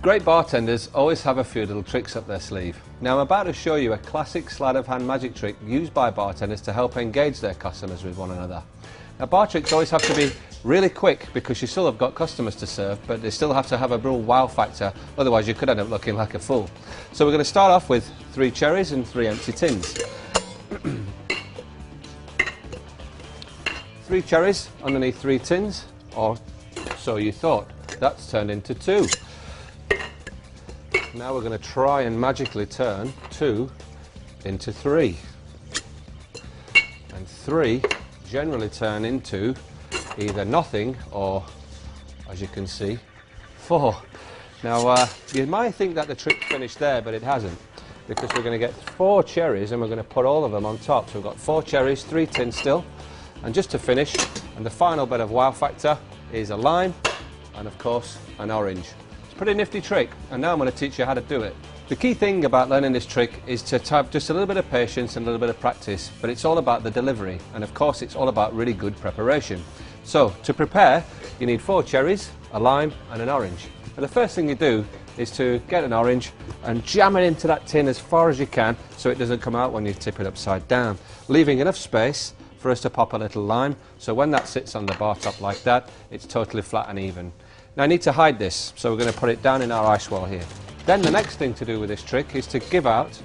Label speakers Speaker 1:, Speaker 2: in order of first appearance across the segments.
Speaker 1: Great bartenders always have a few little tricks up their sleeve. Now I'm about to show you a classic sleight of hand magic trick used by bartenders to help engage their customers with one another. Now bar tricks always have to be really quick because you still have got customers to serve, but they still have to have a real wow factor, otherwise you could end up looking like a fool. So we're going to start off with 3 cherries and 3 empty tins. 3 cherries underneath 3 tins, or so you thought. That's turned into 2. Now we're going to try and magically turn 2 into 3. And 3 generally turn into either nothing or, as you can see, 4. Now you might think that the trick finished there, but it hasn't, because we're going to get 4 cherries and we're going to put all of them on top. So we've got 4 cherries, 3 tins still, and just to finish, and the final bit of wow factor is a lime and of course an orange. It's a pretty nifty trick, and now I'm going to teach you how to do it. The key thing about learning this trick is to have just a little bit of patience and a little bit of practice, but it's all about the delivery, and of course it's all about really good preparation. So to prepare, you need 4 cherries, a lime and an orange. And the first thing you do is to get an orange and jam it into that tin as far as you can so it doesn't come out when you tip it upside down, leaving enough space for us to pop a little lime, so when that sits on the bar top like that, it's totally flat and even. Now I need to hide this, so we're going to put it down in our ice wall here. Then the next thing to do with this trick is to give out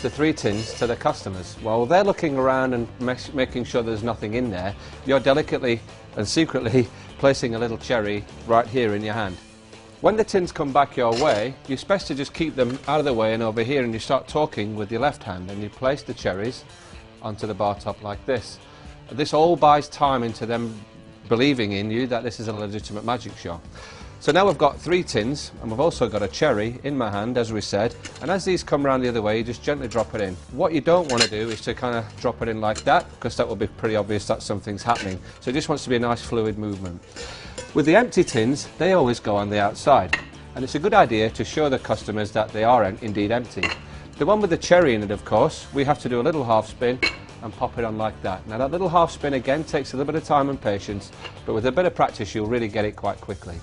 Speaker 1: the 3 tins to the customers. While they're looking around and making sure there's nothing in there, you're delicately and secretly placing a little cherry right here in your hand. When the tins come back your way, you're supposed to just keep them out of the way and over here, and you start talking with your left hand and you place the cherries onto the bar top like this. This all buys time into them believing in you that this is a legitimate magic show. So now we've got 3 tins, and we've also got a cherry in my hand, as we said, and as these come round the other way, you just gently drop it in. What you don't want to do is to kind of drop it in like that, because that will be pretty obvious that something's happening. So it just wants to be a nice fluid movement. With the empty tins, they always go on the outside, and it's a good idea to show the customers that they are indeed empty. The one with the cherry in it, of course, we have to do a little half spin and pop it on like that. Now that little half spin again takes a little bit of time and patience, but with a bit of practice you'll really get it quite quickly.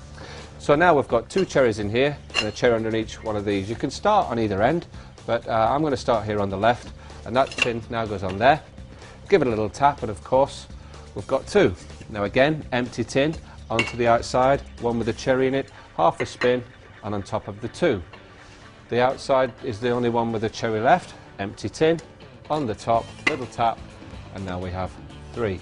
Speaker 1: So now we've got 2 cherries in here and a cherry under each one of these. You can start on either end, but I'm going to start here on the left, and that tin now goes on there. Give it a little tap, and of course we've got 2. Now again, empty tin onto the outside, one with a cherry in it, half a spin and on top of the 2. The outside is the only one with a cherry left, empty tin, on the top, little tap, and now we have 3.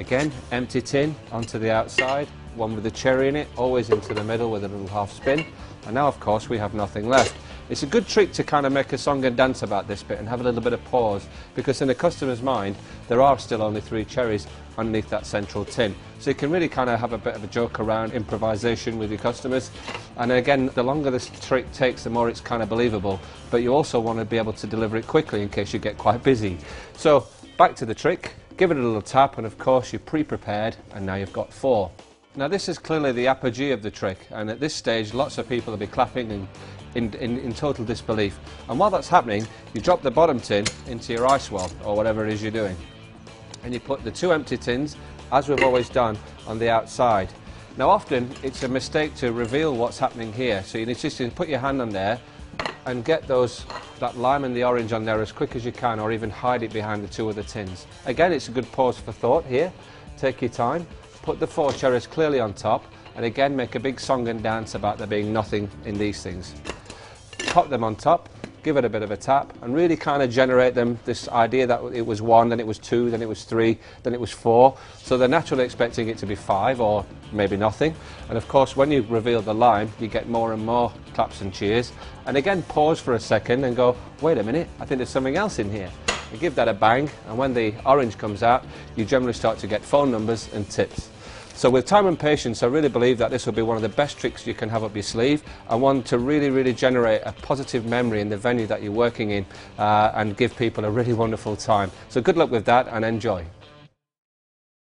Speaker 1: Again, empty tin onto the outside, one with a cherry in it, always into the middle with a little half spin, and now of course we have nothing left. It's a good trick to kind of make a song and dance about this bit and have a little bit of pause, because in the customer's mind there are still only 3 cherries underneath that central tin. So you can really kind of have a bit of a joke around improvisation with your customers, and again, the longer this trick takes, the more it's kind of believable, but you also want to be able to deliver it quickly in case you get quite busy. So back to the trick, give it a little tap, and of course you're pre-prepared, and now you've got 4. Now this is clearly the apogee of the trick, and at this stage lots of people will be clapping and in total disbelief. And while that's happening, you drop the bottom tin into your ice well, or whatever it is you're doing, and you put the 2 empty tins, as we've always done, on the outside. Now often it's a mistake to reveal what's happening here, so you need to put your hand on there and get that lime and the orange on there as quick as you can, or even hide it behind the 2 other tins. Again, it's a good pause for thought here. Take your time, put the 4 cherries clearly on top, and again make a big song and dance about there being nothing in these things. Pop them on top, give it a bit of a tap, and really kind of generate them this idea that it was 1, then it was 2, then it was 3, then it was 4. So they're naturally expecting it to be 5 or maybe nothing. And of course when you reveal the lime, you get more and more claps and cheers. And again, pause for a second and go, wait a minute, I think there's something else in here. You give that a bang, and when the orange comes out, you generally start to get phone numbers and tips. So with time and patience, I really believe that this will be one of the best tricks you can have up your sleeve, and one to really generate a positive memory in the venue that you're working in, and give people a really wonderful time. So good luck with that and enjoy.